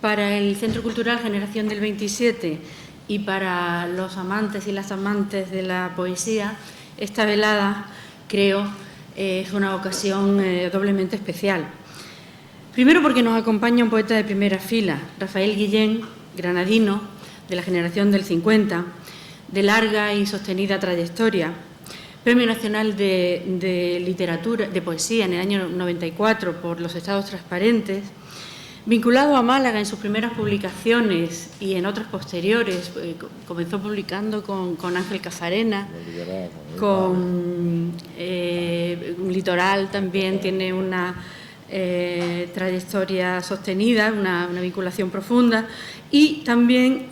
Para el Centro Cultural Generación del 27 y para los amantes y las amantes de la poesía, esta velada, creo, es una ocasión doblemente especial. Primero porque nos acompaña un poeta de primera fila, Rafael Guillén, granadino, de la generación del 50, de larga y sostenida trayectoria, Premio Nacional de Literatura, de Poesía en el año 94 por Los Estados Transparentes, vinculado a Málaga en sus primeras publicaciones y en otras posteriores. Comenzó publicando con Ángel Cafarena, con Litoral también tiene una trayectoria sostenida, una vinculación profunda, y también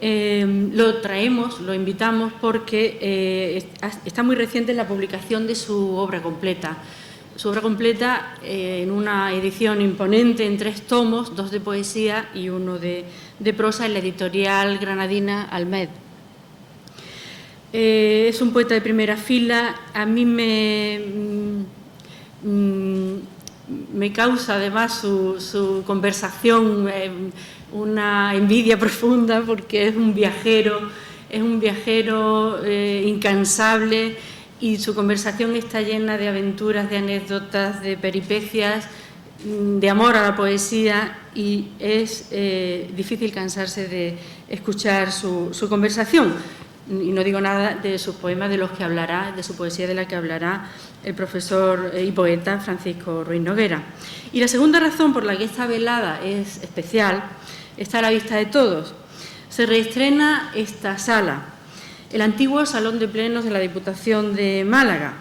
lo invitamos porque está muy reciente la publicación de su obra completa. Su obra completa en una edición imponente en 3 tomos, 2 de poesía y 1 de prosa, en la editorial granadina Almed. Es un poeta de primera fila. A mí me causa además su conversación una envidia profunda, porque es un viajero incansable, y su conversación está llena de aventuras, de anécdotas, de peripecias, de amor a la poesía, y es difícil cansarse de escuchar su conversación. Y no digo nada de sus poemas, de los que hablará, de su poesía de la que hablará el profesor y poeta Francisco Ruiz Noguera. Y la segunda razón por la que esta velada es especial está a la vista de todos. Se reestrena esta sala, el antiguo Salón de Plenos de la Diputación de Málaga.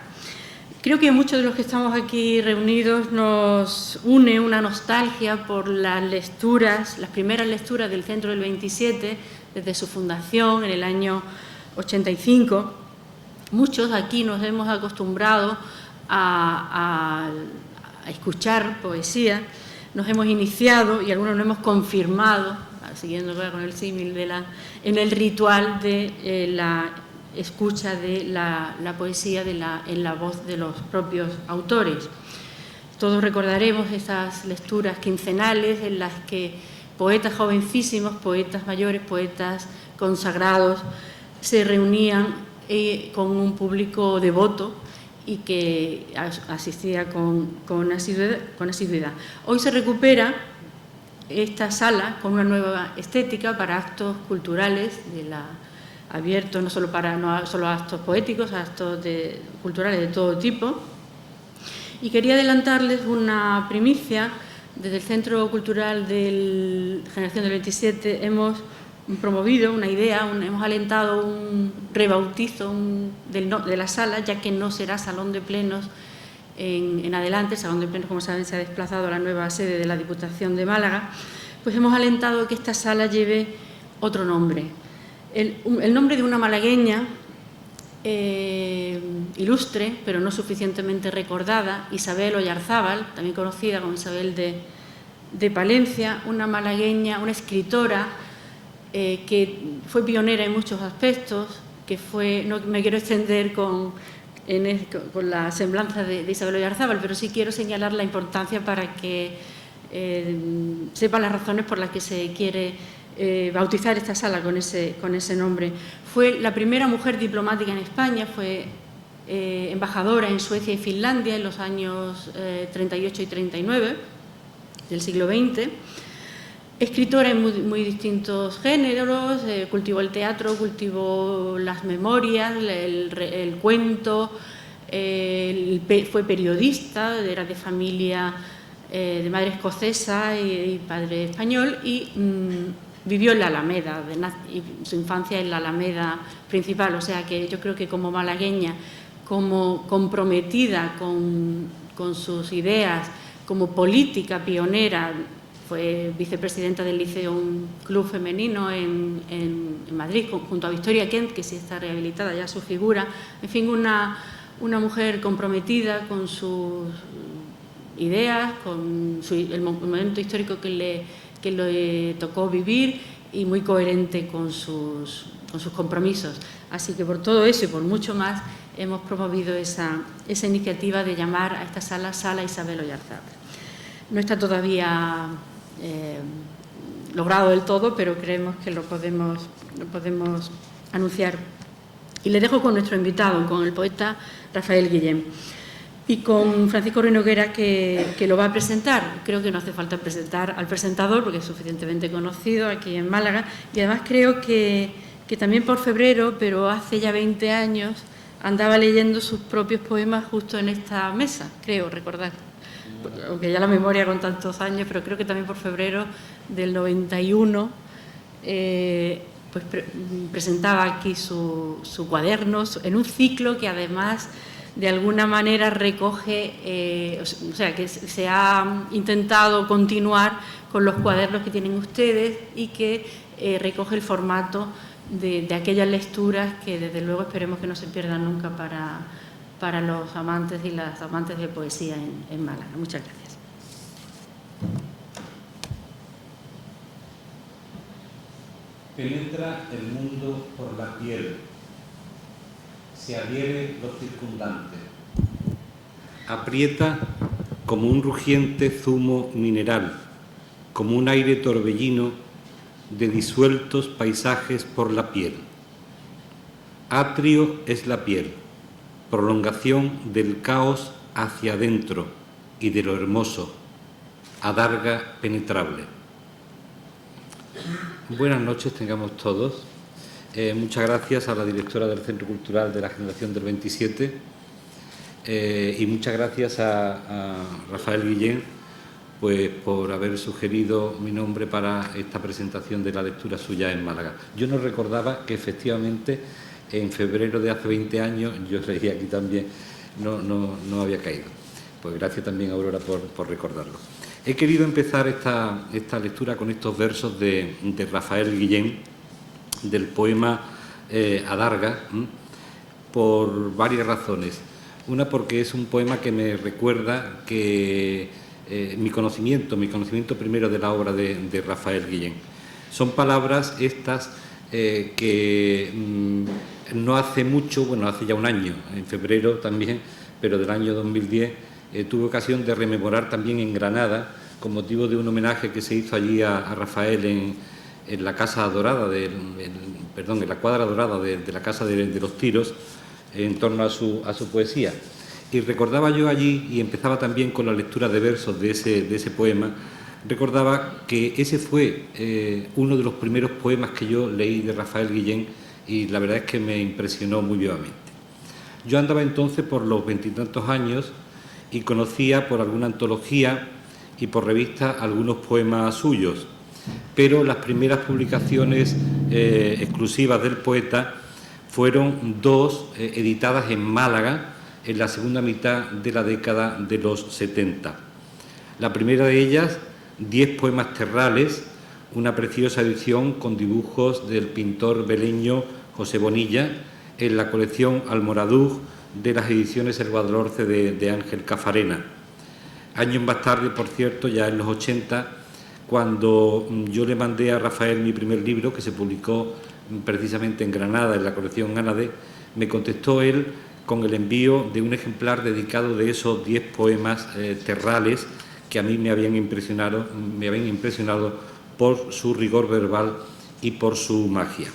Creo que a muchos de los que estamos aquí reunidos nos une una nostalgia por las primeras lecturas del Centro del 27, desde su fundación en el año 85. Muchos aquí nos hemos acostumbrado a escuchar poesía, nos hemos iniciado y algunos nos hemos confirmado, siguiendo con el símil en el ritual de la escucha de la poesía en la voz de los propios autores. Todos recordaremos esas lecturas quincenales en las que poetas jovencísimos, poetas mayores, poetas consagrados se reunían con un público devoto y que asistía con asiduidad. Hoy se recupera esta sala con una nueva estética para actos culturales abiertos no solo a actos poéticos, a actos culturales de todo tipo. Y quería adelantarles una primicia. Desde el Centro Cultural de Generación del 27 hemos promovido una idea, hemos alentado un rebautizo de la sala, ya que no será Salón de Plenos en adelante. El Salón de Plenos, como saben, se ha desplazado a la nueva sede de la Diputación de Málaga. Pues hemos alentado que esta sala lleve otro nombre, el nombre de una malagueña ilustre, pero no suficientemente recordada, Isabel Oyarzábal, también conocida como Isabel de Palencia, una malagueña, una escritora que fue pionera en muchos aspectos, no me quiero extender con la semblanza de Isabel Oyarzábal, pero sí quiero señalar la importancia para que sepan las razones por las que se quiere bautizar esta sala con ese nombre. Fue la primera mujer diplomática en España, fue embajadora en Suecia y Finlandia en los años 38 y 39 del siglo XX. Escritora en muy distintos géneros, cultivó el teatro, cultivó las memorias, el cuento, fue periodista, era de familia de madre escocesa y padre español, y vivió en la Alameda, y su infancia en la Alameda principal. O sea que yo creo que como malagueña, como comprometida con sus ideas, como política pionera, fue vicepresidenta del Liceo, un club femenino en Madrid, junto a Victoria Kent, que sí está rehabilitada ya su figura. En fin, una mujer comprometida con sus ideas, con el momento histórico que le tocó vivir, y muy coherente con sus compromisos. Así que por todo eso y por mucho más hemos promovido esa iniciativa de llamar a esta sala Isabel Oyarzábal. No está todavía logrado del todo, pero creemos que lo podemos anunciar. Y le dejo con nuestro invitado, con el poeta Rafael Guillén, y con Francisco Ruiz Noguera, que lo va a presentar. Creo que no hace falta presentar al presentador, porque es suficientemente conocido aquí en Málaga, y además creo que también por febrero, pero hace ya 20 años, andaba leyendo sus propios poemas justo en esta mesa, creo recordar. Aunque ya la memoria con tantos años, pero creo que también por febrero del 91 presentaba aquí su cuaderno en un ciclo que además de alguna manera recoge, o sea, que se ha intentado continuar con los cuadernos que tienen ustedes y que recoge el formato de aquellas lecturas que desde luego esperemos que no se pierdan nunca para los amantes y las amantes de poesía en Málaga. Muchas gracias. Penetra el mundo por la piel, se adhiere lo circundante, aprieta como un rugiente zumo mineral, como un aire torbellino de disueltos paisajes por la piel. Atrio es la piel, prolongación del caos hacia adentro y de lo hermoso, adarga penetrable. Buenas noches tengamos todos. Muchas gracias a la directora del Centro Cultural de la Generación del 27 y muchas gracias a Rafael Guillén pues, por haber sugerido mi nombre para esta presentación de la lectura suya en Málaga. Yo no recordaba que efectivamente en febrero de hace 20 años, yo leí aquí también, no había caído. Pues gracias también, Aurora, por recordarlo. He querido empezar esta lectura con estos versos de Rafael Guillén, del poema Adarga, por varias razones. Una, porque es un poema que me recuerda que mi conocimiento primero de la obra de Rafael Guillén. Son palabras estas que no hace mucho, bueno, hace ya un año, en febrero también, pero del año 2010, tuve ocasión de rememorar también en Granada, con motivo de un homenaje que se hizo allí a Rafael en la Casa Dorada, en la cuadra dorada de la Casa de los Tiros, en torno a su poesía. Y recordaba yo allí, y empezaba también con la lectura de versos de ese poema, recordaba que ese fue uno de los primeros poemas que yo leí de Rafael Guillén y la verdad es que me impresionó muy vivamente. Yo andaba entonces por los 20 y tantos años y conocía por alguna antología y por revista algunos poemas suyos, pero las primeras publicaciones exclusivas del poeta fueron dos editadas en Málaga en la segunda mitad de la década de los 70. La primera de ellas, 10 poemas terrales, una preciosa edición con dibujos del pintor beleño José Bonilla en la colección Almoradug de las ediciones El Guadalhorce de Ángel Cafarena. Años más tarde, por cierto, ya en los 80, cuando yo le mandé a Rafael mi primer libro, que se publicó precisamente en Granada, en la colección Ganade, me contestó él con el envío de un ejemplar dedicado de esos 10 poemas terrales que a mí me habían impresionado por su rigor verbal y por su magia.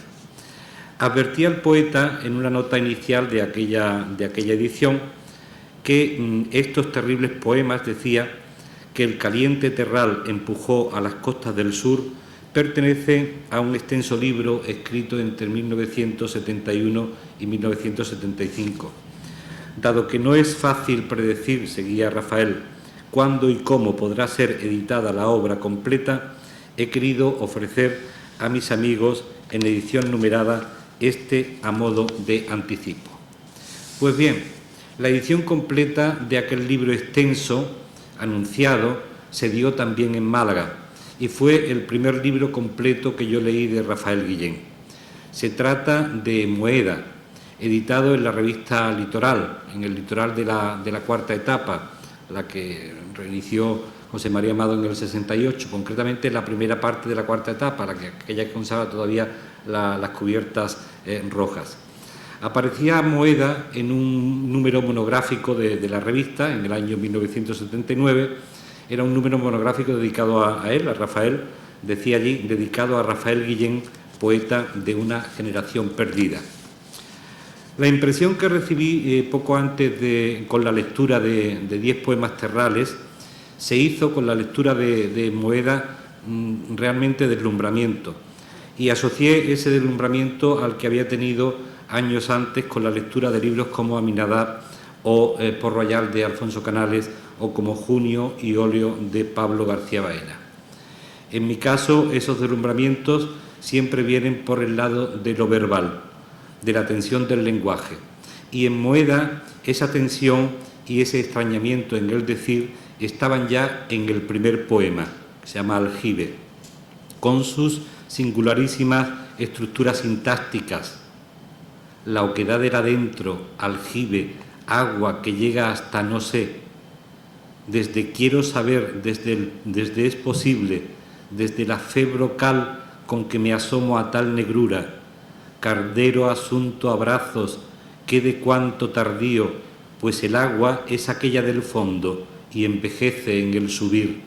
Advertí al poeta en una nota inicial de aquella edición que estos terribles poemas, decía, que el caliente terral empujó a las costas del sur, pertenece a un extenso libro escrito entre 1971 y 1975. Dado que no es fácil predecir, seguía Rafael, cuándo y cómo podrá ser editada la obra completa, he querido ofrecer a mis amigos en edición numerada a modo de anticipo. Pues bien, la edición completa de aquel libro extenso, anunciado, se dio también en Málaga y fue el primer libro completo que yo leí de Rafael Guillén. Se trata de Moeda, editado en la revista Litoral, en el Litoral de la cuarta etapa, la que reinició José María Amado en el 68, concretamente la primera parte de la cuarta etapa, aquella que conserva todavía las cubiertas rojas. Aparecía Moeda en un número monográfico de la revista en el año 1979. Era un número monográfico dedicado a él, a Rafael, decía allí, dedicado a Rafael Guillén, poeta de una generación perdida. La impresión que recibí poco antes con la lectura de 10 poemas terrales se hizo con la lectura de Moeda realmente deslumbramiento, y asocié ese deslumbramiento al que había tenido años antes con la lectura de libros como Aminadab o Port Royal de Alfonso Canales o como Junio y óleo de Pablo García Baena. En mi caso, esos deslumbramientos siempre vienen por el lado de lo verbal, de la tensión del lenguaje. Y en Moeda, esa tensión y ese extrañamiento en el decir estaban ya en el primer poema, que se llama Aljibe, con sus singularísimas estructuras sintácticas. La oquedad del adentro, aljibe, agua que llega hasta no sé, desde quiero saber, desde es posible, desde la fe brocal con que me asomo a tal negrura, cardero asunto abrazos, que de cuánto tardío, pues el agua es aquella del fondo y envejece en el subir.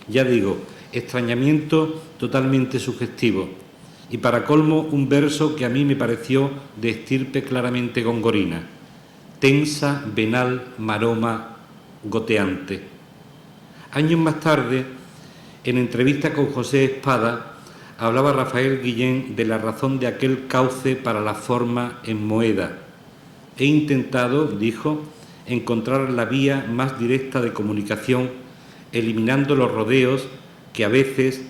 Ya digo, extrañamiento totalmente sugestivo, y para colmo un verso que a mí me pareció de estirpe claramente gongorina, tensa, venal, maroma, goteante. Años más tarde, en entrevista con José Espada, hablaba Rafael Guillén de la razón de aquel cauce para la forma en Moeda. He intentado, dijo, encontrar la vía más directa de comunicación, eliminando los rodeos que a veces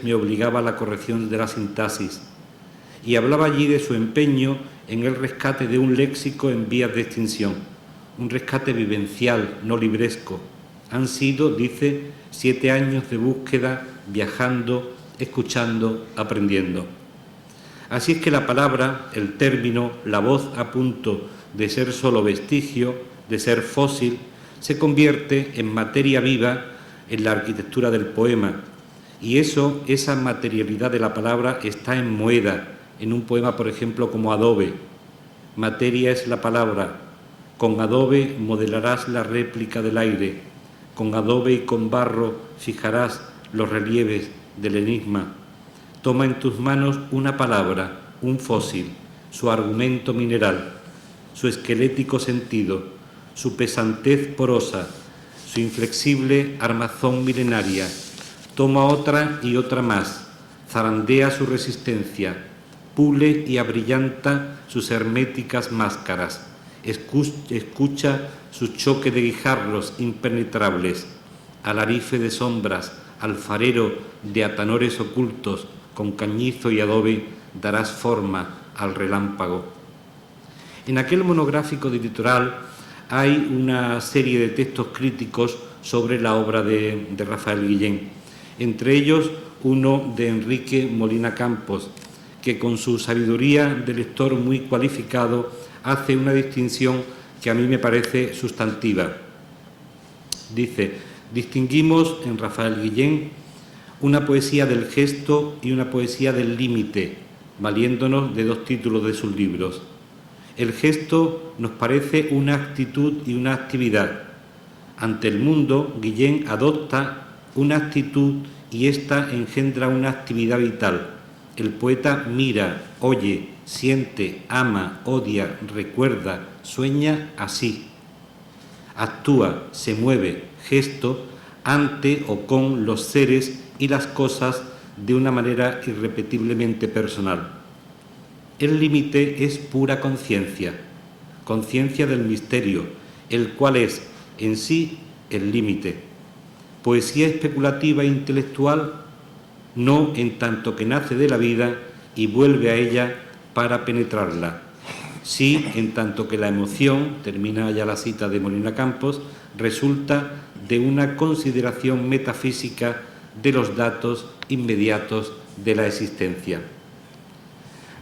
me obligaba la corrección de la sintaxis. Y hablaba allí de su empeño en el rescate de un léxico en vías de extinción, un rescate vivencial, no libresco. Han sido, dice, 7 años de búsqueda, viajando, escuchando, aprendiendo. Así es que la palabra, el término, la voz a punto de ser solo vestigio, de ser fósil, se convierte en materia viva en la arquitectura del poema. Y esa materialidad de la palabra está en Moeda, en un poema, por ejemplo, como Adobe. Materia es la palabra. Con adobe modelarás la réplica del aire. Con adobe y con barro fijarás los relieves del enigma. Toma en tus manos una palabra, un fósil, su argumento mineral, su esquelético sentido, su pesantez porosa, su inflexible armazón milenaria. Toma otra y otra más, zarandea su resistencia, pule y abrillanta sus herméticas máscaras, escucha su choque de guijarros impenetrables, alarife de sombras, alfarero de atanores ocultos, con cañizo y adobe darás forma al relámpago. En aquel monográfico de Litoral hay una serie de textos críticos sobre la obra de Rafael Guillén, entre ellos uno de Enrique Molina Campos, que con su sabiduría de lector muy cualificado hace una distinción que a mí me parece sustantiva. Dice: distinguimos en Rafael Guillén una poesía del gesto y una poesía del límite, valiéndonos de 2 títulos de sus libros. El gesto nos parece una actitud y una actividad. Ante el mundo, Guillén adopta una actitud y ésta engendra una actividad vital. El poeta mira, oye, siente, ama, odia, recuerda, sueña así. Actúa, se mueve, gesto, ante o con los seres y las cosas de una manera irrepetiblemente personal. El límite es pura conciencia, conciencia del misterio, el cual es en sí el límite. Poesía especulativa e intelectual, no en tanto que nace de la vida y vuelve a ella para penetrarla. Sí, en tanto que la emoción, termina ya la cita de Molina Campos, resulta de una consideración metafísica de los datos inmediatos de la existencia.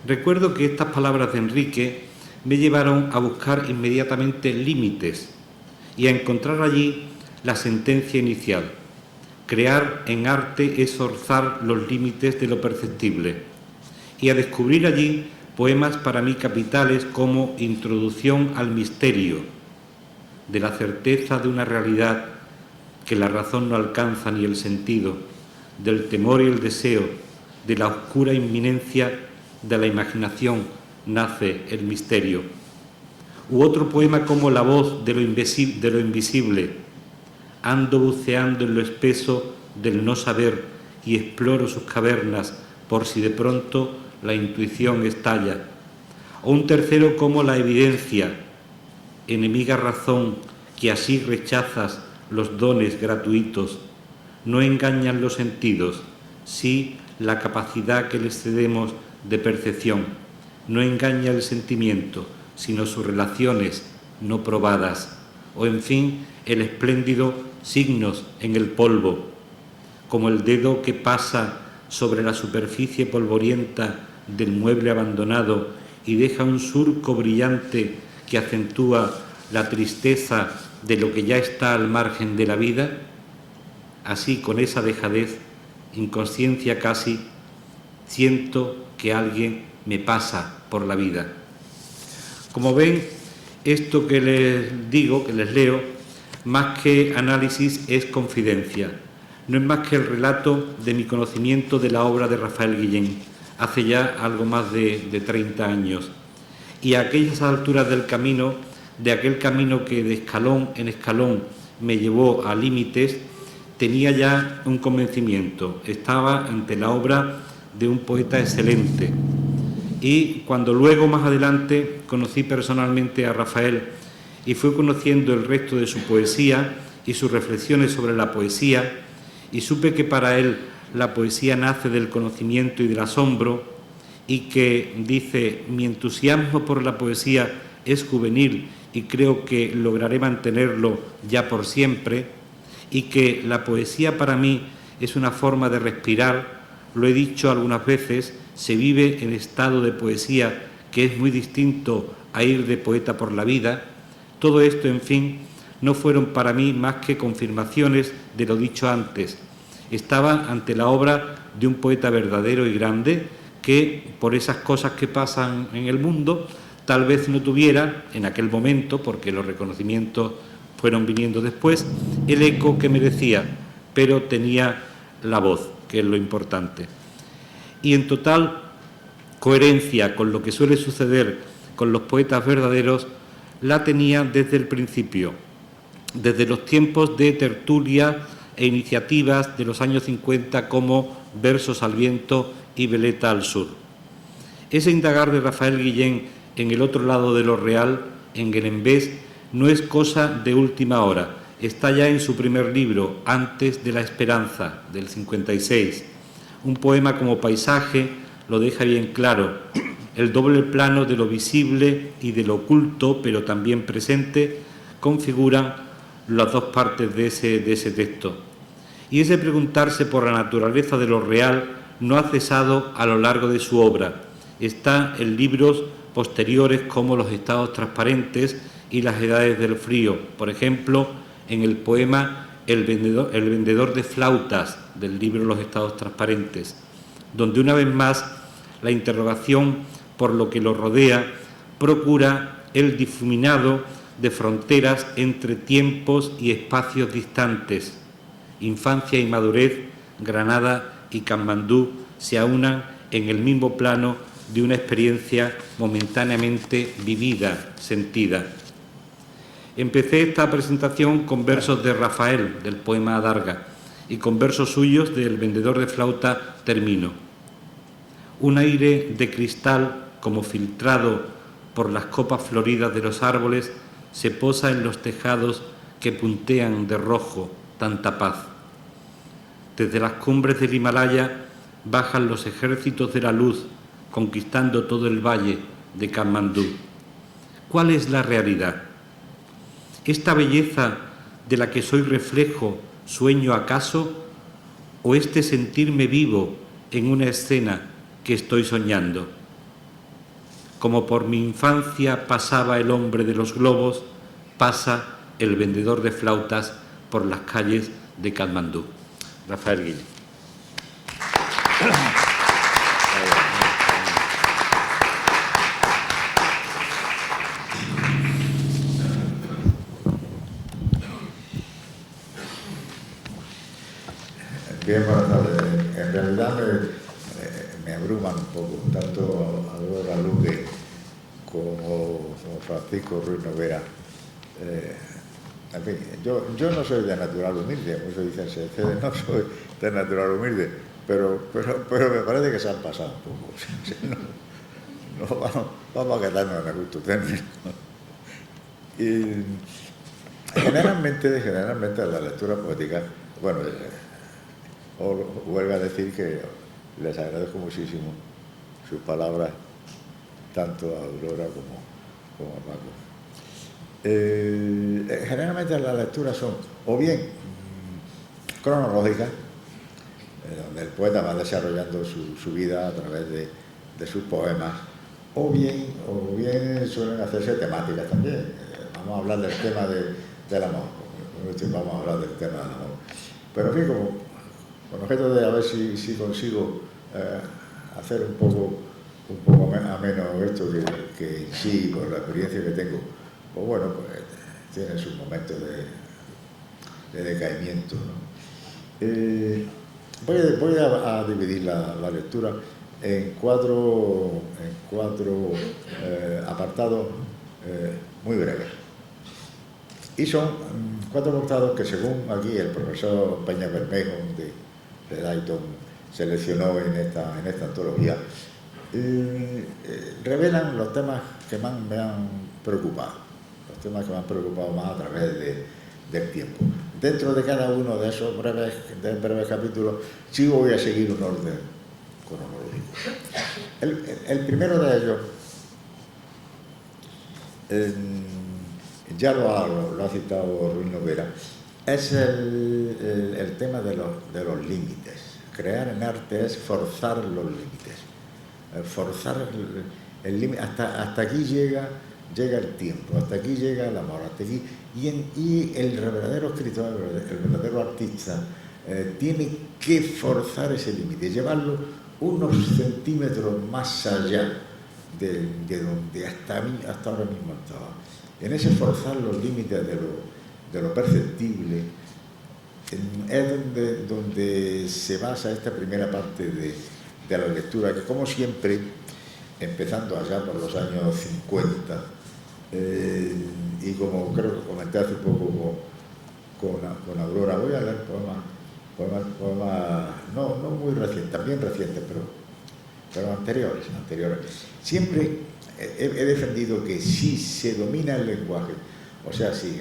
Recuerdo que estas palabras de Enrique me llevaron a buscar inmediatamente límites y a encontrar allí la sentencia inicial. Crear en arte es forzar los límites de lo perceptible, y a descubrir allí poemas para mí capitales como Introducción al misterio, de la certeza de una realidad que la razón no alcanza ni el sentido, del temor y el deseo, de la oscura inminencia de la imaginación, nace el misterio. U otro poema como La voz de lo invisible. Ando buceando en lo espeso del no saber y exploro sus cavernas por si de pronto la intuición estalla. O un tercero como La evidencia, enemiga razón, que así rechazas los dones gratuitos. No engañan los sentidos, sí la capacidad que les cedemos de percepción. No engaña el sentimiento, sino sus relaciones no probadas. O en fin, el espléndido signos en el polvo, como el dedo que pasa sobre la superficie polvorienta del mueble abandonado y deja un surco brillante que acentúa la tristeza de lo que ya está al margen de la vida. Así, con esa dejadez, inconsciencia casi, siento que alguien me pasa por la vida. Como ven, esto que les digo, que les leo, más que análisis es confidencia. No es más que el relato de mi conocimiento de la obra de Rafael Guillén, hace ya algo más de 30 años. Y a aquellas alturas del camino, de aquel camino que de escalón en escalón me llevó a límites, tenía ya un convencimiento. Estaba ante la obra de un poeta excelente. Y cuando luego, más adelante, conocí personalmente a Rafael y fui conociendo el resto de su poesía y sus reflexiones sobre la poesía, y supe que para él la poesía nace del conocimiento y del asombro, y que, dice, mi entusiasmo por la poesía es juvenil y creo que lograré mantenerlo ya por siempre, y que la poesía para mí es una forma de respirar. Lo he dicho algunas veces, se vive en estado de poesía que es muy distinto a ir de poeta por la vida. Todo esto, en fin, no fueron para mí más que confirmaciones de lo dicho antes. Estaba ante la obra de un poeta verdadero y grande que, por esas cosas que pasan en el mundo, tal vez no tuviera en aquel momento, porque los reconocimientos fueron viniendo después, el eco que merecía, pero tenía la voz, que es lo importante. Y en total coherencia con lo que suele suceder con los poetas verdaderos, la tenía desde el principio, desde los tiempos de tertulia e iniciativas de los años 50 como Versos al viento y Veleta al sur. Ese indagar de Rafael Guillén en el otro lado de lo real, en Guelembés, no es cosa de última hora. Está ya en su primer libro, Antes de la esperanza, del 56. Un poema como paisaje lo deja bien claro. El doble plano de lo visible y de lo oculto, pero también presente, configuran las dos partes de ese texto. Y ese preguntarse por la naturaleza de lo real no ha cesado a lo largo de su obra. Está en libros posteriores como Los estados transparentes y Las edades del frío. Por ejemplo, en el poema El vendedor de flautas del libro Los estados transparentes, donde una vez más la interrogación por lo que lo rodea procura el difuminado de fronteras entre tiempos y espacios distantes. Infancia y madurez, Granada y Katmandú se aunan en el mismo plano de una experiencia momentáneamente vivida, sentida. Empecé esta presentación con versos de Rafael, del poema Adarga, y con versos suyos del vendedor de flauta termino. Un aire de cristal, como filtrado por las copas floridas de los árboles, se posa en los tejados que puntean de rojo tanta paz. Desde las cumbres del Himalaya bajan los ejércitos de la luz, conquistando todo el valle de Katmandú. ¿Cuál es la realidad? ¿Esta belleza de la que soy reflejo, sueño acaso? ¿O este sentirme vivo en una escena que estoy soñando? Como por mi infancia pasaba el hombre de los globos, pasa el vendedor de flautas por las calles de Katmandú. Rafael Guillén. Bien, buenas tardes. abruman un poco, tanto Aurora Luque como Francisco Ruiz Noguera. En fin, yo no soy de natural humilde, muchos dicen, no soy de natural humilde, pero me parece que se han pasado un poco. Vamos a quedarnos en el justo término. Y generalmente la lectura poética, bueno, os vuelvo a decir que les agradezco muchísimo sus palabras, tanto a Aurora como a Paco. Generalmente las lecturas son o bien cronológicas, donde el poeta va desarrollando su vida a través de sus poemas, o bien suelen hacerse temáticas también. Vamos a hablar del tema del amor, vamos a hablar del tema del amor. Pero en fin, con objeto de a ver si consigo hacer un poco ameno esto, que sí, por la experiencia que tengo, pues bueno, pues tiene sus momentos de decaimiento, ¿no? Voy a dividir la lectura en cuatro apartados muy breves. Y son 4 apartados que, según aquí el profesor Peña Bermejo de Dayton seleccionó en esta antología, revelan los temas que más me han preocupado, más a través del tiempo. Dentro de cada uno de esos breves capítulos sí voy a seguir un orden cronológico. El primero de ellos, ya lo ha citado Ruiz Noguera, es el tema de los límites. Crear en arte es forzar los límites. Forzar el límite. Hasta aquí llega el tiempo, hasta aquí llega el amor, hasta aquí. Y el verdadero escritor, el verdadero artista, tiene que forzar ese límite, llevarlo unos centímetros más allá de donde hasta ahora mismo estaba. En ese forzar los límites de lo perceptible es donde se basa esta primera parte de la lectura, que, como siempre, empezando allá por los años 50, y como creo que comenté hace poco con Aurora, voy a leer poemas no muy recientes, también recientes, pero anteriores. Siempre he defendido que si se domina el lenguaje, o sea, si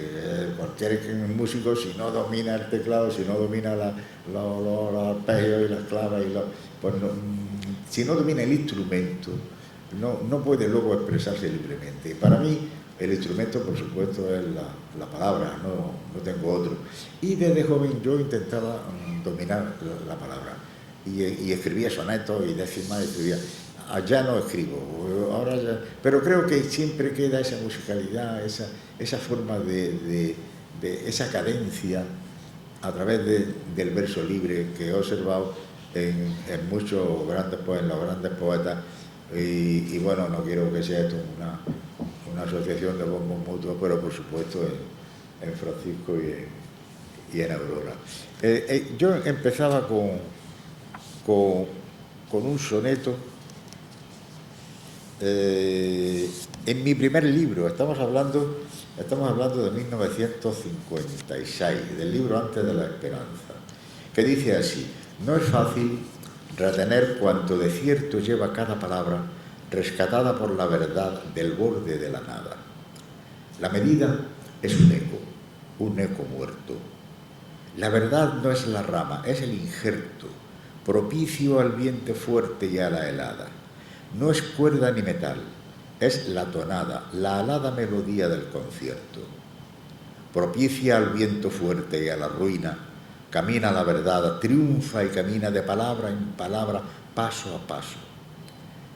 cualquier músico, si no domina el teclado, si no domina los arpegios y las claves, pues no, si no domina el instrumento, no puede luego expresarse libremente. Para mí, el instrumento, por supuesto, es la palabra, no tengo otro. Y desde joven yo intentaba dominar la palabra. Y escribía sonetos y décimas, escribía. Ya no escribo, ahora ya, pero creo que siempre queda esa musicalidad, esa forma de esa cadencia a través del verso libre que he observado en muchos grandes poetas. Y bueno, no quiero que sea esto una asociación de bombos mutuos, pero por supuesto en Francisco y en Aurora. Yo empezaba con un soneto en mi primer libro. Estamos hablando de 1956, del libro Antes de la Esperanza, que dice así: no es fácil retener cuanto de cierto lleva cada palabra, rescatada por la verdad del borde de la nada. La medida es un eco muerto. La verdad no es la rama, es el injerto, propicio al viento fuerte y a la helada. No es cuerda ni metal, es la tonada, la alada melodía del concierto. Propicia al viento fuerte y a la ruina, camina la verdad, triunfa y camina de palabra en palabra, paso a paso.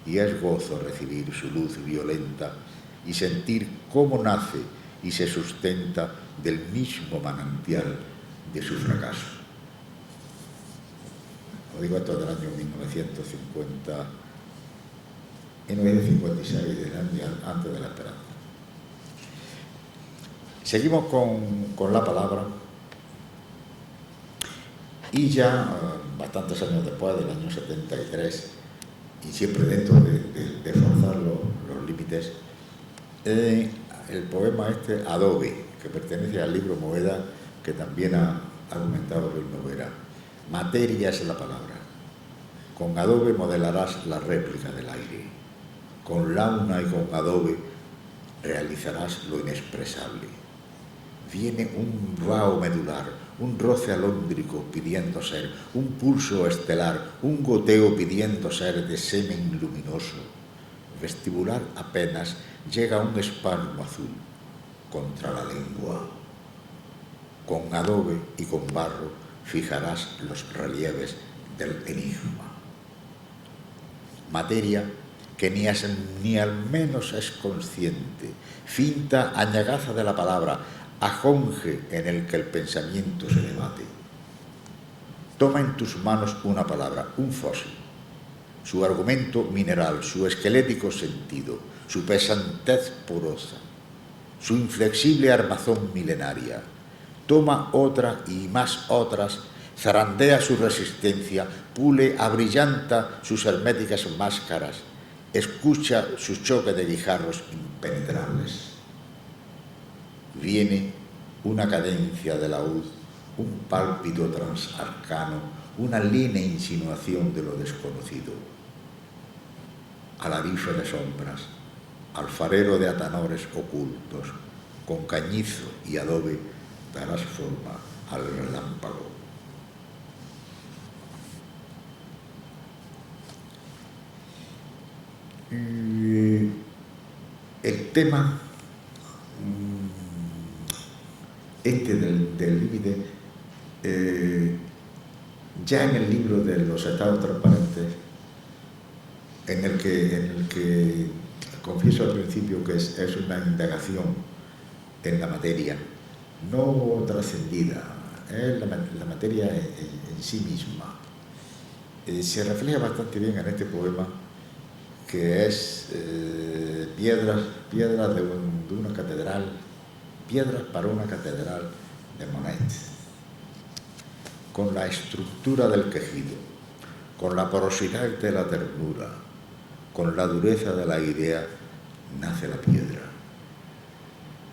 Y es gozo recibir su luz violenta y sentir cómo nace y se sustenta del mismo manantial de su fracaso. Lo digo esto del año 1956, del año Antes de la Esperanza. Seguimos con la palabra, y ya bastantes años después, del año 73, y siempre dentro de forzar los límites, el poema este, Adobe, que pertenece al libro Moeda, que también ha argumentado Luis Noguera. Materia es la palabra. Con adobe modelarás la réplica del aire. Con launa y con adobe realizarás lo inexpresable. Viene un vaho medular, un roce alóndrico pidiendo ser, un pulso estelar, un goteo pidiendo ser de semen luminoso. Vestibular apenas llega un espasmo azul contra la lengua. Con adobe y con barro fijarás los relieves del enigma. Materia que ni al menos es consciente, finta añagaza de la palabra, ajonje en el que el pensamiento se debate. Toma en tus manos una palabra, un fósil, su argumento mineral, su esquelético sentido, su pesantez porosa, su inflexible armazón milenaria. Toma otra y más otras, zarandea su resistencia, pule, abrillanta sus herméticas máscaras, escucha su choque de guijarros impenetrables. Viene una cadencia de laúd, un pálpito transarcano, una línea insinuación de lo desconocido. Alarife de sombras, alfarero de atanores ocultos, con cañizo y adobe darás forma al relámpago. El tema este del límite, ya en el libro de los estados transparentes, en el que confieso al principio que es una indagación en la materia, no trascendida, es la materia en sí misma. Se refleja bastante bien en este poema, que es piedras de una catedral, piedras para una catedral de Monet, con la estructura del quejido, con la porosidad de la ternura, con la dureza de la idea, nace la piedra.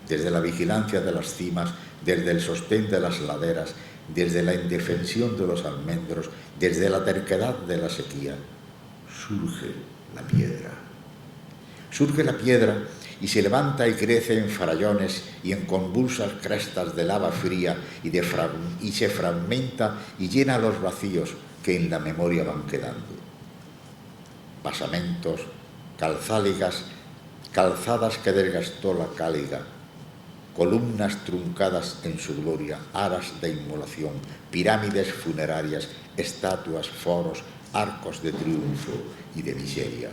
Desde la vigilancia de las cimas, desde el sostén de las laderas, desde la indefensión de los almendros, desde la terquedad de la sequía, surge la piedra. Surge la piedra y se levanta y crece en farallones y en convulsas crestas de lava fría y se fragmenta y llena los vacíos que en la memoria van quedando. Basamentos, calzadas que desgastó la cáliga, columnas truncadas en su gloria, aras de inmolación, pirámides funerarias, estatuas, foros, arcos de triunfo y de miseria.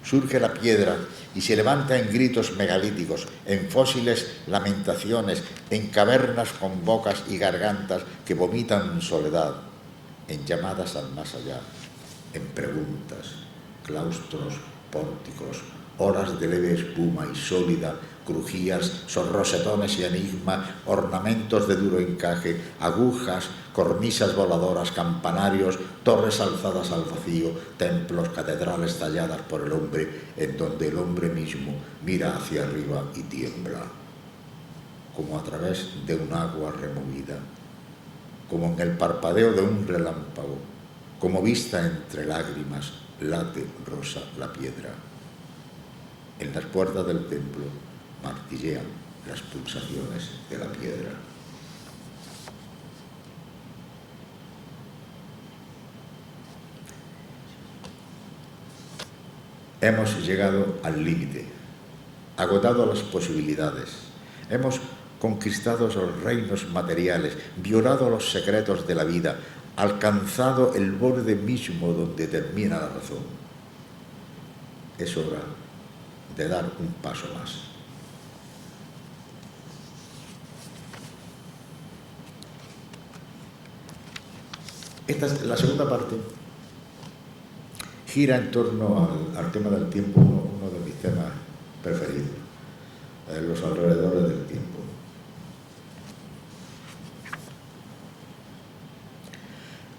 Surge la piedra y se levanta en gritos megalíticos, en fósiles lamentaciones, en cavernas con bocas y gargantas que vomitan soledad, en llamadas al más allá, en preguntas, claustros, pórticos, horas de leve espuma y sólida, crujías, sonrosetones y enigma, ornamentos de duro encaje, agujas, cornisas voladoras, campanarios, torres alzadas al vacío, templos, catedrales talladas por el hombre, en donde el hombre mismo mira hacia arriba y tiembla, como a través de un agua removida, como en el parpadeo de un relámpago, como vista entre lágrimas, late rosa la piedra. En las puertas del templo martillean las pulsaciones de la piedra. Hemos llegado al límite, agotado las posibilidades, hemos conquistado los reinos materiales, violado los secretos de la vida, alcanzado el borde mismo donde termina la razón. Es hora de dar un paso más. La segunda parte gira en torno al tema del tiempo, uno de mis temas preferidos, los alrededores del tiempo.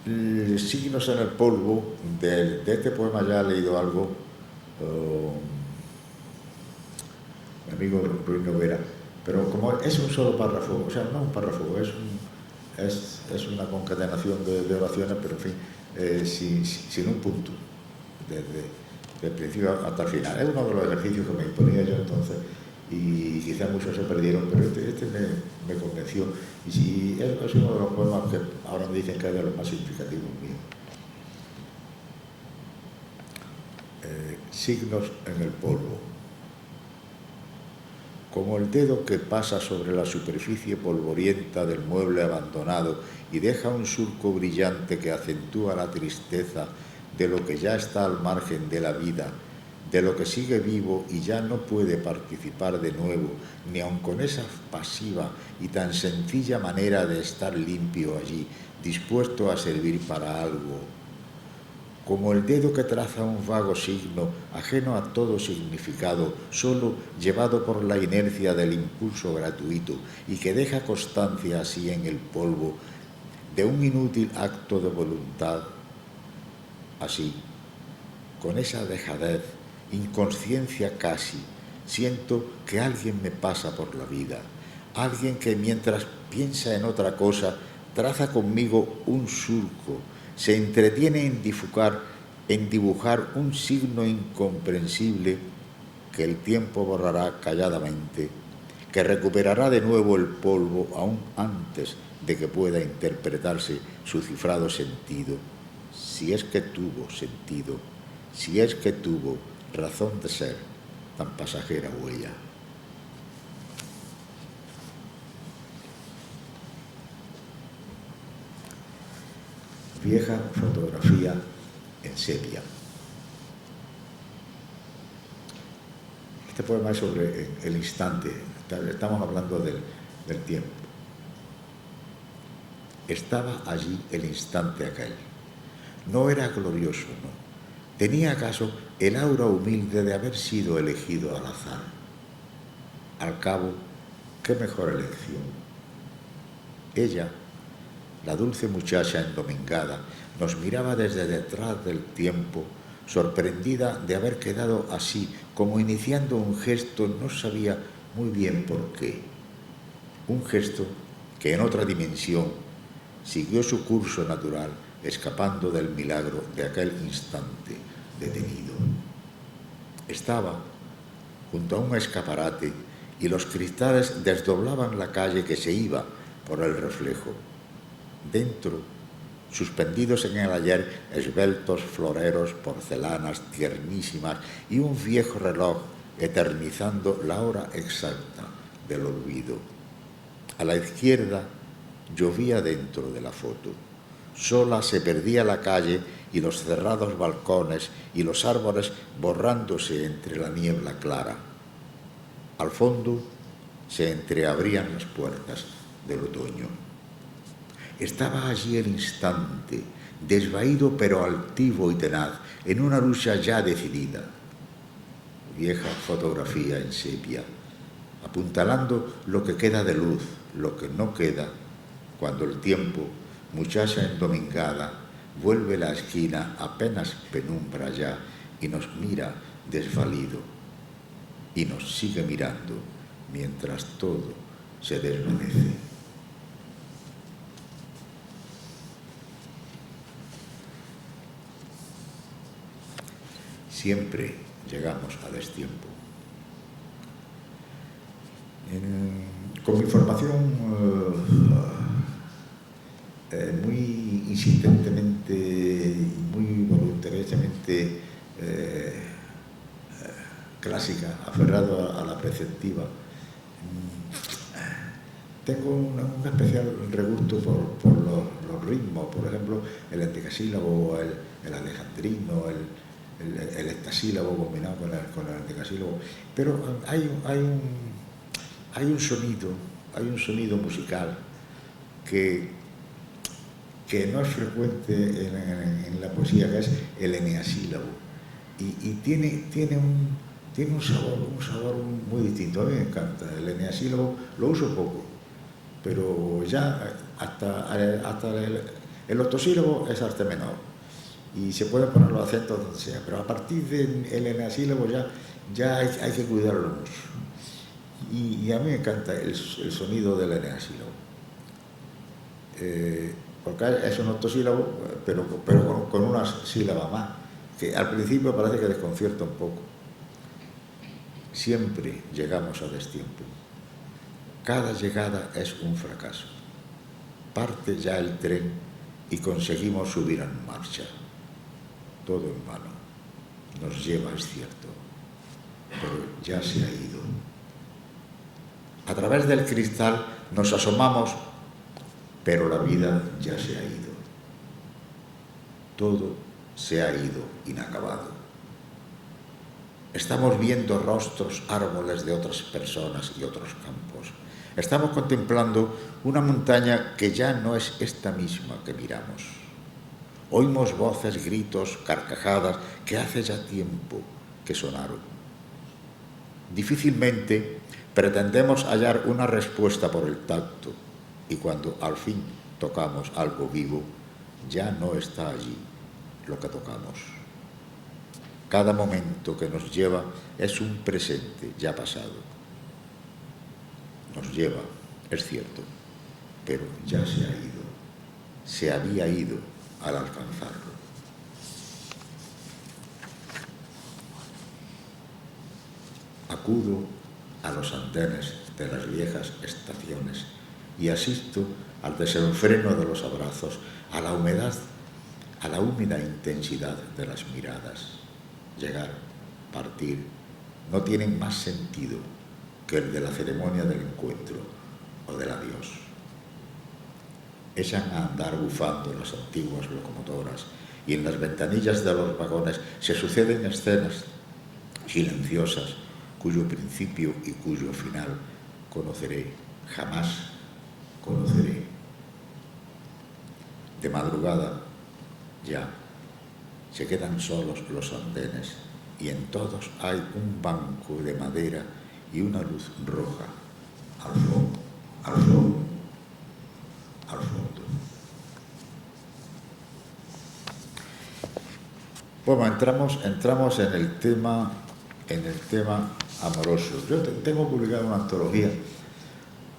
Signos en el polvo, de este poema ya he leído algo, mi amigo Ruiz Noguera, pero como es un solo párrafo, o sea, no un párrafo, es una concatenación de oraciones, pero en fin, sin un punto, desde el principio hasta el final. Es uno de los ejercicios que me imponía yo entonces, y quizás muchos se perdieron, pero este me convenció. Y sí, es uno de los poemas que ahora me dicen que es de los más significativos míos. Signos en el polvo. Como el dedo que pasa sobre la superficie polvorienta del mueble abandonado y deja un surco brillante que acentúa la tristeza de lo que ya está al margen de la vida, de lo que sigue vivo y ya no puede participar de nuevo, ni aun con esa pasiva y tan sencilla manera de estar limpio allí, dispuesto a servir para algo. Como el dedo que traza un vago signo, ajeno a todo significado, solo llevado por la inercia del impulso gratuito y que deja constancia así en el polvo de un inútil acto de voluntad, así, con esa dejadez, inconsciencia casi, siento que alguien me pasa por la vida, alguien que mientras piensa en otra cosa, traza conmigo un surco, se entretiene en dibujar un signo incomprensible que el tiempo borrará calladamente, que recuperará de nuevo el polvo aún antes de que pueda interpretarse su cifrado sentido, si es que tuvo sentido, si es que tuvo razón de ser tan pasajera huella. Vieja fotografía en sepia. Este poema es sobre el instante, estamos hablando del tiempo. Estaba allí el instante aquel. No era glorioso, no. ¿Tenía acaso el aura humilde de haber sido elegido al azar? Al cabo, qué mejor elección. Ella, la dulce muchacha endomingada, nos miraba desde detrás del tiempo, sorprendida de haber quedado así, como iniciando un gesto, no sabía muy bien por qué. Un gesto que en otra dimensión siguió su curso natural, escapando del milagro de aquel instante detenido. Estaba junto a un escaparate y los cristales desdoblaban la calle que se iba por el reflejo. Dentro, suspendidos en el ayer, esbeltos floreros, porcelanas tiernísimas y un viejo reloj eternizando la hora exacta del olvido. A la izquierda llovía dentro de la foto. Sola se perdía la calle y los cerrados balcones y los árboles borrándose entre la niebla clara. Al fondo se entreabrían las puertas del otoño. Estaba allí el instante, desvaído pero altivo y tenaz, en una lucha ya decidida. Vieja fotografía en sepia, apuntalando lo que queda de luz, lo que no queda, cuando el tiempo, muchacha endomingada, vuelve la esquina apenas penumbra ya y nos mira desvalido y nos sigue mirando mientras todo se desvanece. Siempre llegamos a destiempo. Con mi formación muy insistentemente y muy voluntariamente clásica, aferrado a la preceptiva, tengo un especial regusto por los ritmos, por ejemplo, el endecasílabo, el alejandrino, el hectasílabo combinado con el endecasílabo, pero hay un sonido musical que no es frecuente en la poesía, que es el eneasílabo, y tiene un sabor muy distinto. A mí me encanta el eneasílabo, lo uso poco, pero ya hasta El octosílabo es arte menor y se pueden poner los acentos donde sea, pero a partir del eneasílabo ya hay que cuidarlo mucho. Y a mí me encanta el sonido del eneasílabo, porque es un octosílabo, pero con una sílaba más, que al principio parece que desconcierta un poco. Siempre llegamos a destiempo. Cada llegada es un fracaso. Parte ya el tren y conseguimos subir en marcha. Todo en vano. Nos lleva, es cierto, pero ya se ha ido. A través del cristal nos asomamos, pero la vida ya se ha ido. Todo se ha ido inacabado. Estamos viendo rostros, árboles de otras personas y otros campos. Estamos contemplando una montaña que ya no es esta misma que miramos. Oímos voces, gritos, carcajadas que hace ya tiempo que sonaron. Difícilmente pretendemos hallar una respuesta por el tacto, y cuando al fin tocamos algo vivo, ya no está allí lo que tocamos. Cada momento que nos lleva es un presente ya pasado. Nos lleva, es cierto, pero ya se ha ido. Se había ido al alcanzarlo. Acudo a los andenes de las viejas estaciones y asisto al desenfreno de los abrazos, a la humedad, a la húmeda intensidad de las miradas. Llegar, partir, no tienen más sentido que el de la ceremonia del encuentro o del adiós. Echan a andar bufando las antiguas locomotoras y en las ventanillas de los vagones se suceden escenas silenciosas cuyo principio y cuyo final conoceré, jamás conoceré. De madrugada ya se quedan solos los andenes y en todos hay un banco de madera y una luz roja al fondo, al fondo, al fondo. Bueno, entramos en el tema amoroso. Yo tengo publicada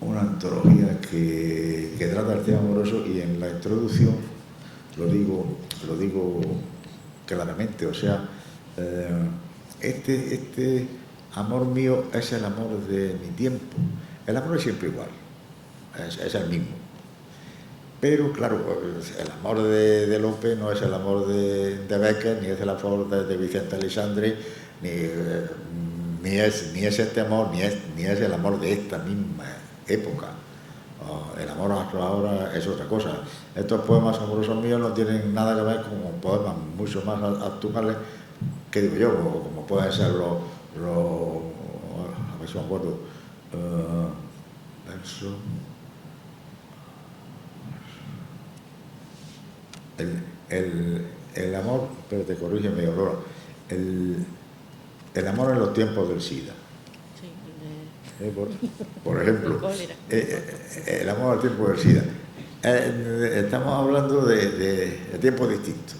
una antología que trata el tema amoroso y en la introducción lo digo claramente, o sea, este amor mío es el amor de mi tiempo. El amor es siempre igual, es el mismo. Pero, claro, el amor de Lope no es el amor de Becker, ni es el amor de Vicente Aleixandre, ni es este amor, ni es el amor de esta misma época. El amor ahora es otra cosa. Estos poemas amorosos míos no tienen nada que ver con poemas mucho más actuales, que digo yo, como pueden ser los a ver si me acuerdo, verso, el amor, pero te corrígeme, Aurora, el amor en los tiempos del SIDA. Por ejemplo, el amor al tiempo del SIDA. Estamos hablando de tiempos distintos.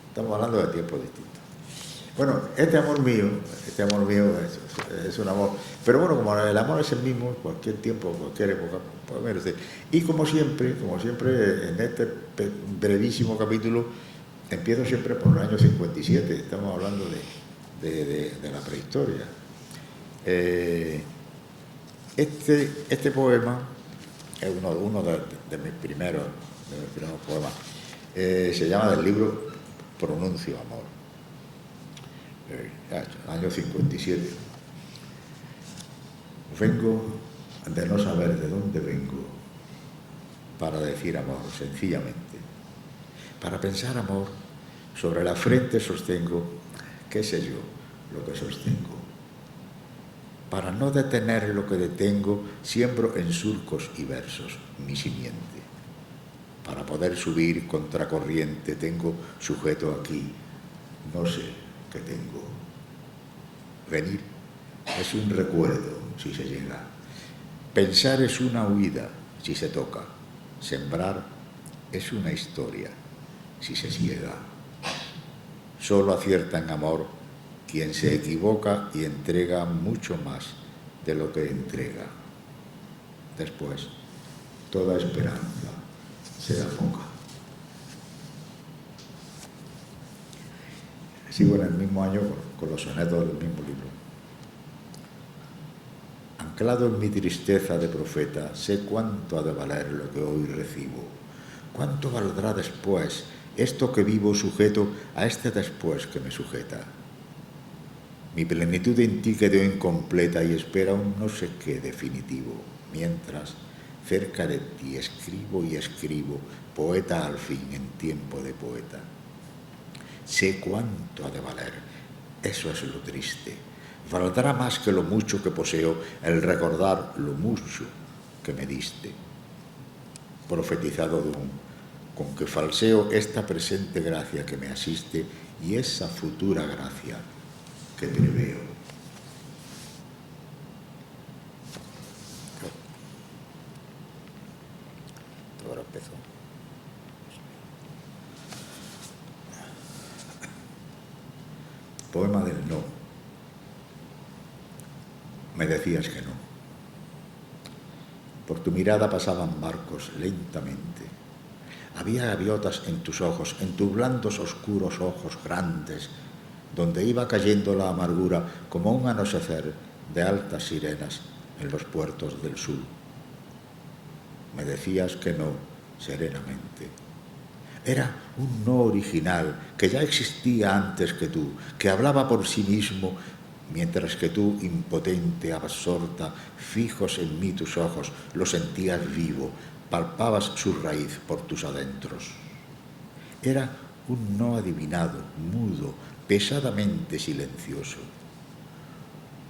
Estamos hablando de tiempos distintos. Bueno, este amor mío es un amor. Pero bueno, como el amor es el mismo en cualquier tiempo, en cualquier época, podemos decir. Y como siempre, en este brevísimo capítulo, empiezo siempre por el año 57. Estamos hablando de la prehistoria. Este poema es uno de mis primeros poemas. Se llama del libro Pronuncio Amor. Año 57. Vengo de no saber de dónde vengo para decir amor, sencillamente. Para pensar amor, sobre la frente sostengo, qué sé yo, lo que sostengo. Para no detener lo que detengo, siembro en surcos y versos mi simiente. Para poder subir contracorriente, tengo sujeto aquí, no sé qué tengo. Venir es un recuerdo, si se llega. Pensar es una huida, si se toca. Sembrar es una historia si se ciega. Solo acierta en amor quien se equivoca y entrega mucho más de lo que entrega. Después, toda esperanza será poca. Sigo en el mismo año con los sonetos del mismo libro. Anclado en mi tristeza de profeta, sé cuánto ha de valer lo que hoy recibo. Cuánto valdrá después esto que vivo sujeto a este después que me sujeta. Mi plenitud en ti quedó incompleta y espera un no sé qué definitivo, mientras cerca de ti escribo y escribo, poeta al fin en tiempo de poeta. Sé cuánto ha de valer, eso es lo triste. Valdrá más que lo mucho que poseo el recordar lo mucho que me diste. Profetizado con que falseo esta presente gracia que me asiste y esa futura gracia que preveo. Ahora empezó. Poema del no. Me decías que no. Por tu mirada pasaban barcos lentamente. Había gaviotas en tus ojos, en tus blandos oscuros ojos grandes, donde iba cayendo la amargura como un anochecer de altas sirenas en los puertos del sur. Me decías que no, serenamente. Era un no original que ya existía antes que tú, que hablaba por sí mismo, mientras que tú, impotente, absorta, fijos en mí tus ojos, lo sentías vivo, palpabas su raíz por tus adentros. Era un no adivinado, mudo, pesadamente silencioso.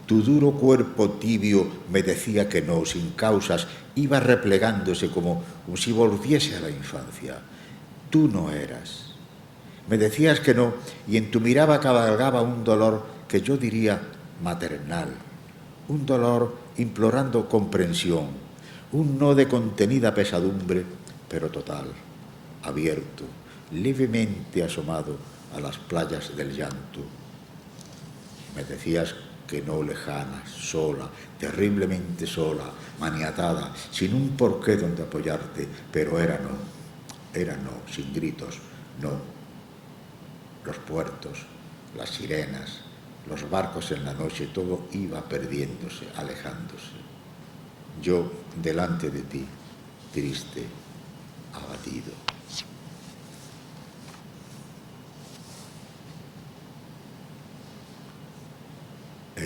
Tu duro cuerpo tibio me decía que no, sin causas, iba replegándose como si volviese a la infancia. Tú no eras. Me decías que no, y en tu mirada cabalgaba un dolor que yo diría maternal, un dolor implorando comprensión, un no de contenida pesadumbre, pero total, abierto, levemente asomado a las playas del llanto. Me decías que no lejana, sola, terriblemente sola, maniatada, sin un porqué donde apoyarte, pero era no, sin gritos, no. Los puertos, las sirenas, los barcos en la noche, todo iba perdiéndose, alejándose. Yo delante de ti, triste, abatido.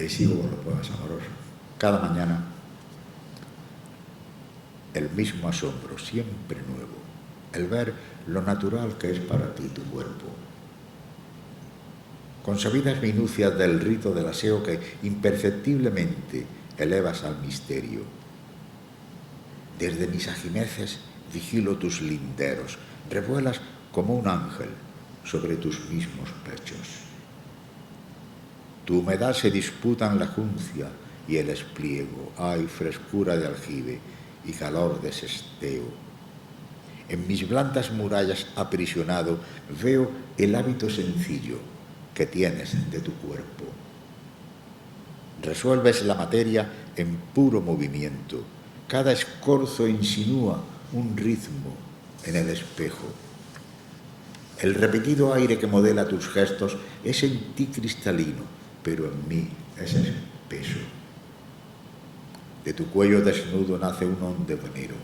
Sigo con los poemas amorosos. Cada mañana, el mismo asombro, siempre nuevo, el ver lo natural que es para ti tu cuerpo. Con sabidas minucias del rito del aseo que imperceptiblemente elevas al misterio. Desde mis ajimeces vigilo tus linderos, revuelas como un ángel sobre tus mismos pechos. Tu humedad se disputan la juncia y el espliego, hay frescura de aljibe y calor de sesteo. En mis blandas murallas aprisionado veo el hábito sencillo que tienes de tu cuerpo. Resuelves la materia en puro movimiento. Cada escorzo insinúa un ritmo en el espejo. El repetido aire que modela tus gestos es en ti cristalino, pero en mí es espeso. De tu cuello desnudo nace un onde venero,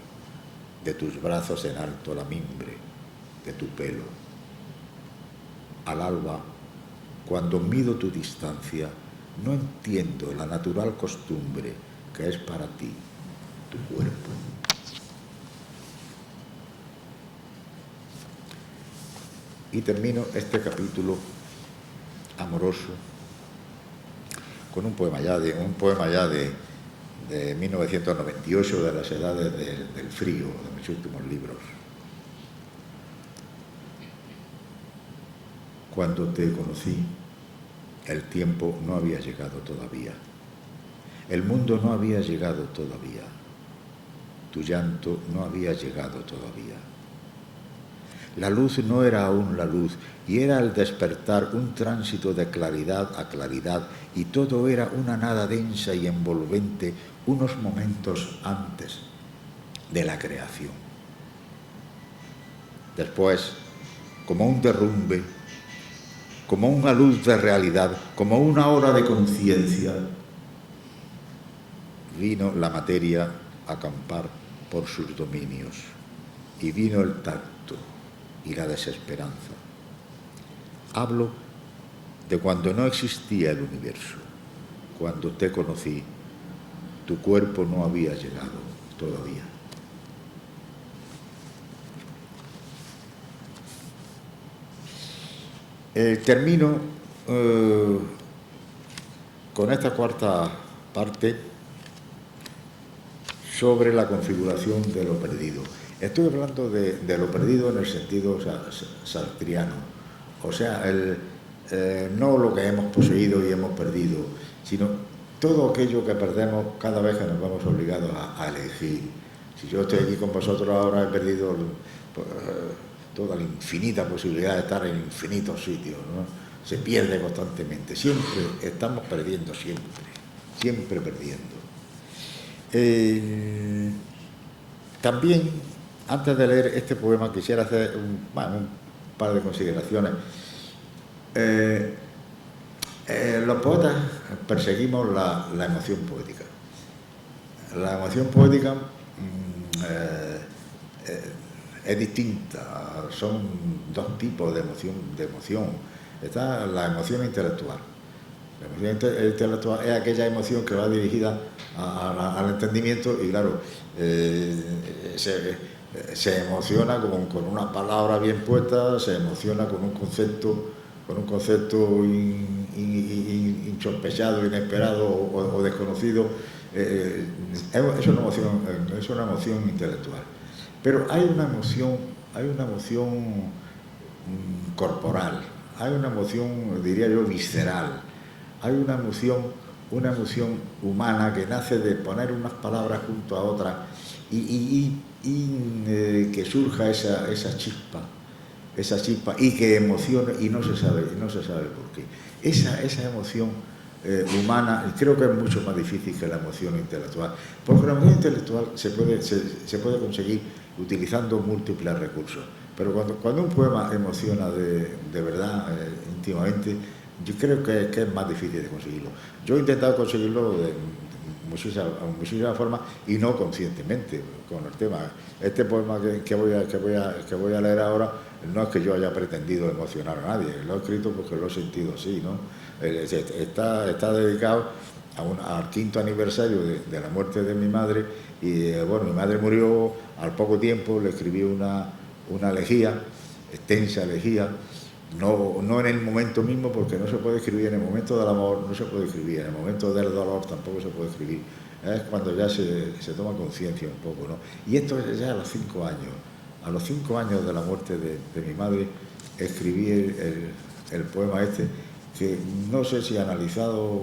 de tus brazos en alto la mimbre, de tu pelo. Al alba, cuando mido tu distancia, no entiendo la natural costumbre que es para ti tu cuerpo. Y termino este capítulo amoroso con un poema ya de 1998, de las edades del frío, de mis últimos libros. Cuando te conocí, el tiempo no había llegado todavía. El mundo no había llegado todavía. Tu llanto no había llegado todavía. La luz no era aún la luz, y era al despertar un tránsito de claridad a claridad, y todo era una nada densa y envolvente unos momentos antes de la creación. Después, como un derrumbe, como una luz de realidad, como una hora de conciencia, vino la materia a acampar por sus dominios, y vino el tacto y la desesperanza. Hablo de cuando no existía el universo. Cuando te conocí, tu cuerpo no había llegado todavía. Termino con esta cuarta parte sobre la configuración de lo perdido. Estoy hablando de lo perdido en el sentido sartriano, o sea, no lo que hemos poseído y hemos perdido, sino todo aquello que perdemos cada vez que nos vemos obligados a elegir. Si yo estoy aquí con vosotros ahora, he perdido toda la infinita posibilidad de estar en infinitos sitios, ¿no? Se pierde constantemente, siempre estamos perdiendo, siempre perdiendo. También, antes de leer este poema, quisiera hacer un par de consideraciones. Los poetas perseguimos la emoción poética. La emoción poética es distinta, son dos tipos de emoción. Está la emoción intelectual. La emoción intelectual es aquella emoción que va dirigida al entendimiento y, claro, se emociona con una palabra bien puesta, se emociona con un concepto insospechado, inesperado o desconocido. Es una emoción intelectual. Pero hay una emoción corporal, hay una emoción, diría yo, visceral, hay una emoción humana que nace de poner unas palabras junto a otras y que surja esa chispa y que emociona y no se sabe por qué. Esa emoción humana creo que es mucho más difícil que la emoción intelectual, porque la emoción intelectual se puede conseguir utilizando múltiples recursos, pero cuando un poema emociona de verdad, íntimamente, yo creo que es más difícil de conseguirlo. Yo he intentado conseguirlo de muchísimas formas y no conscientemente con el tema. Este poema que voy a leer ahora no es que yo haya pretendido emocionar a nadie, lo he escrito porque lo he sentido así, ¿no? Está dedicado al 5º aniversario de la muerte de mi madre y, bueno, mi madre murió al poco tiempo, le escribí una elegía, extensa elegía, no en el momento mismo, porque no se puede escribir en el momento del amor, no se puede escribir, en el momento del dolor tampoco se puede escribir, es cuando ya se toma conciencia un poco, ¿no? Y esto es ya a los 5 años. A los 5 años de la muerte de mi madre escribí el poema este, que no sé si analizado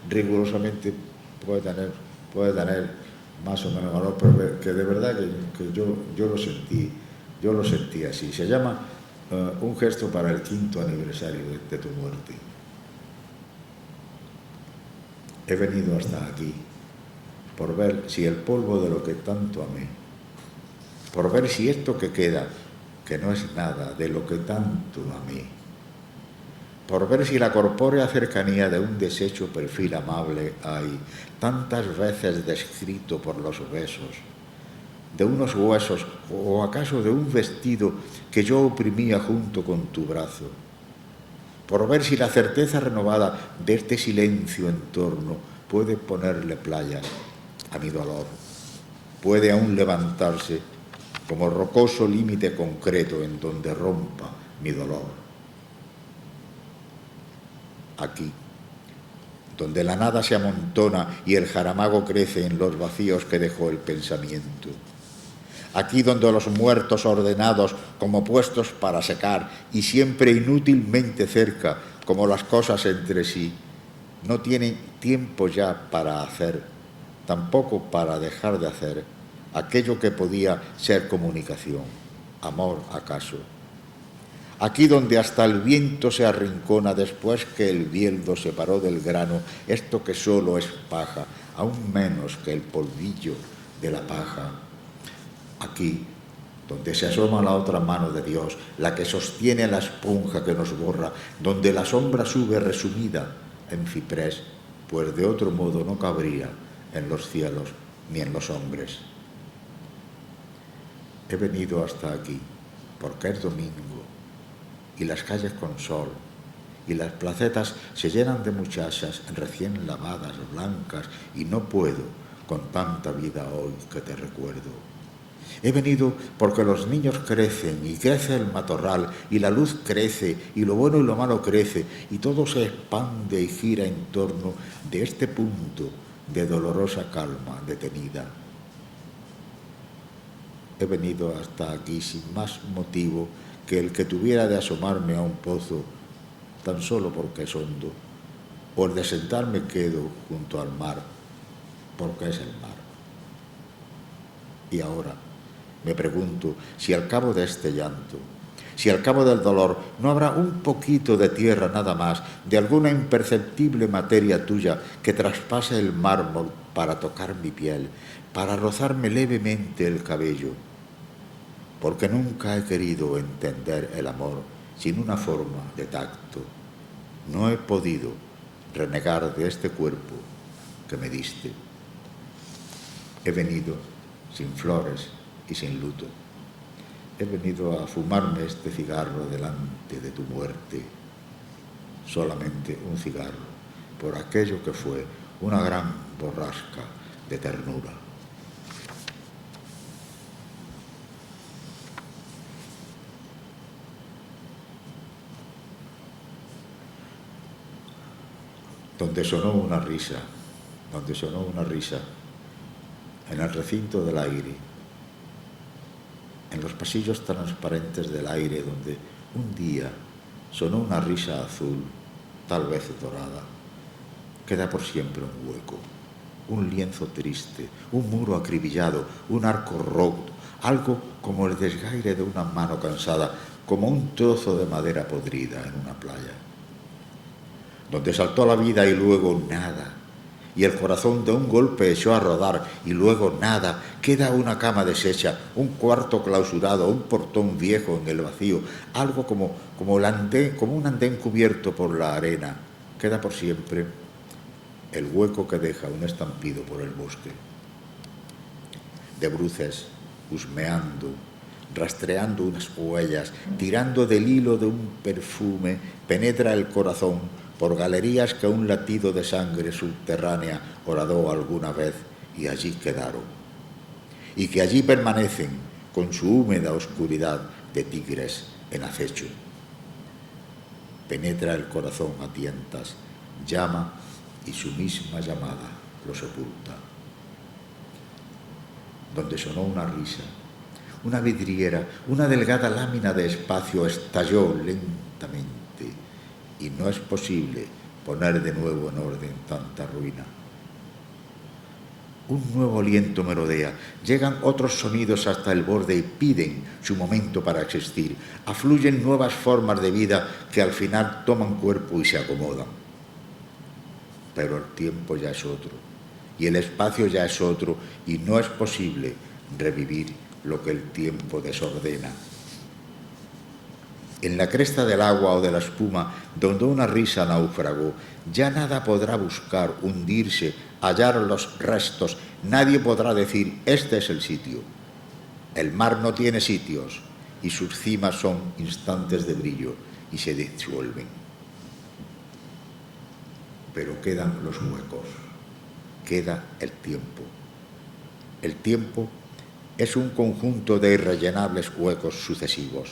rigurosamente puede tener más o menos valor, pero que de verdad que yo lo sentí así. Se llama Un gesto para el 5º aniversario de tu muerte. He venido hasta aquí por ver si el polvo de lo que tanto amé, por ver si esto que queda, que no es nada de lo que tanto amé, por ver si la corpórea cercanía de un deshecho perfil amable hay, tantas veces descrito por los besos, de unos huesos o acaso de un vestido que yo oprimía junto con tu brazo, por ver si la certeza renovada de este silencio en torno puede ponerle playa a mi dolor, puede aún levantarse como rocoso límite concreto en donde rompa mi dolor. Aquí, donde la nada se amontona y el jaramago crece en los vacíos que dejó el pensamiento. Aquí donde los muertos ordenados como puestos para secar y siempre inútilmente cerca como las cosas entre sí, no tienen tiempo ya para hacer, tampoco para dejar de hacer aquello que podía ser comunicación. amor acaso. Aquí donde hasta el viento se arrincona después que el bieldo se paró del grano, esto que solo es paja, aún menos que el polvillo de la paja. Aquí donde se asoma la otra mano de Dios, la que sostiene la esponja que nos borra, donde la sombra sube resumida en ciprés, pues de otro modo no cabría en los cielos ni en los hombres. He venido hasta aquí porque es domingo y las calles con sol y las placetas se llenan de muchachas recién lavadas, blancas, y no puedo con tanta vida hoy que te recuerdo. He venido porque los niños crecen y crece el matorral y la luz crece y lo bueno y lo malo crece y todo se expande y gira en torno de este punto de dolorosa calma detenida. He venido hasta aquí sin más motivo que el que tuviera de asomarme a un pozo tan solo porque es hondo, o el de sentarme quedo junto al mar porque es el mar. Y ahora me pregunto si al cabo de este llanto, si al cabo del dolor no habrá un poquito de tierra nada más, de alguna imperceptible materia tuya que traspase el mármol para tocar mi piel, para rozarme levemente el cabello, porque nunca he querido entender el amor sin una forma de tacto. No he podido renegar de este cuerpo que me diste. He venido sin flores y sin luto. He venido a fumarme este cigarro delante de tu muerte, solamente un cigarro, por aquello que fue una gran borrasca de ternura. Donde sonó una risa, en el recinto del aire, en los pasillos transparentes del aire, donde un día sonó una risa azul, tal vez dorada, queda por siempre un hueco, un lienzo triste, un muro acribillado, un arco roto, algo como el desgaire de una mano cansada, como un trozo de madera podrida en una playa, donde saltó la vida y luego nada, y el corazón de un golpe echó a rodar y luego nada, queda una cama deshecha, un cuarto clausurado, un portón viejo en el vacío, algo como un andén cubierto por la arena, queda por siempre el hueco que deja un estampido por el bosque. De bruces, husmeando, rastreando unas huellas, tirando del hilo de un perfume, penetra el corazón por galerías que un latido de sangre subterránea horadó alguna vez y allí quedaron, y que allí permanecen con su húmeda oscuridad de tigres en acecho. Penetra el corazón a tientas, llama y su misma llamada lo sepulta. Donde sonó una risa, una vidriera, una delgada lámina de espacio estalló lentamente y no es posible poner de nuevo en orden tanta ruina. Un nuevo aliento merodea, llegan otros sonidos hasta el borde y piden su momento para existir. Afluyen nuevas formas de vida que al final toman cuerpo y se acomodan. Pero el tiempo ya es otro, y el espacio ya es otro, y no es posible revivir lo que el tiempo desordena. En la cresta del agua o de la espuma, donde una risa naufragó, ya nada podrá buscar, hundirse, hallar los restos. Nadie podrá decir, este es el sitio. El mar no tiene sitios y sus cimas son instantes de brillo y se disuelven. Pero quedan los huecos, queda el tiempo. El tiempo es un conjunto de irrellenables huecos sucesivos.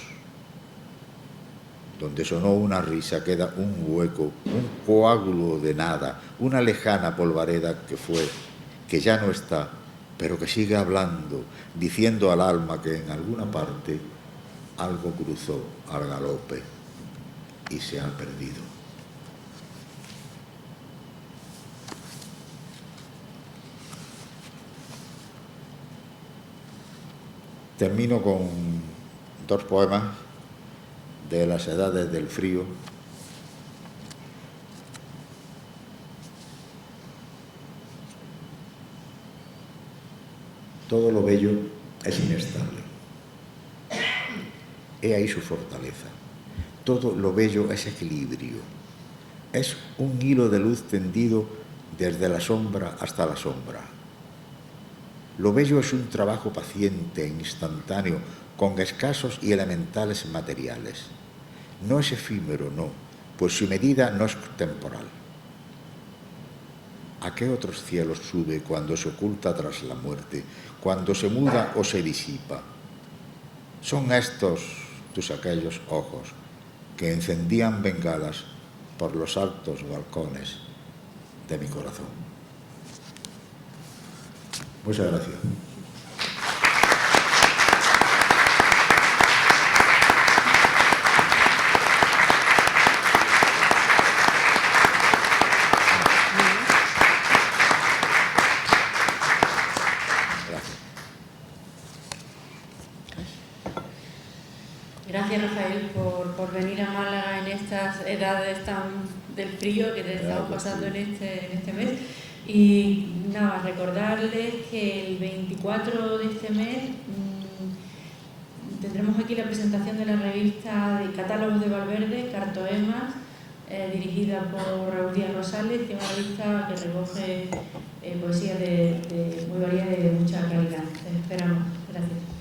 Donde sonó una risa queda un hueco, un coágulo de nada, una lejana polvareda que fue, que ya no está, pero que sigue hablando, diciendo al alma que en alguna parte algo cruzó al galope y se ha perdido. Termino con dos poemas de las edades del frío. Todo lo bello es inestable. He ahí su fortaleza. Todo lo bello es equilibrio. Es un hilo de luz tendido desde la sombra hasta la sombra. Lo bello es un trabajo paciente e instantáneo con escasos y elementales materiales. No es efímero, no, pues su medida no es temporal. ¿A qué otros cielos sube cuando se oculta tras la muerte, cuando se muda o se disipa? Son estos tus aquellos ojos que encendían bengalas por los altos balcones de mi corazón. Muchas gracias. Gracias, Rafael, por venir a Málaga en estas edades del frío que te estamos pasando en este mes. Y nada, recordarles que el 24 de este mes tendremos aquí la presentación de la revista de Catálogos de Valverde, Cartoemas, dirigida por Raúl Díaz Rosales, que es una revista que recoge poesía muy variada y de mucha calidad. Te esperamos. Gracias.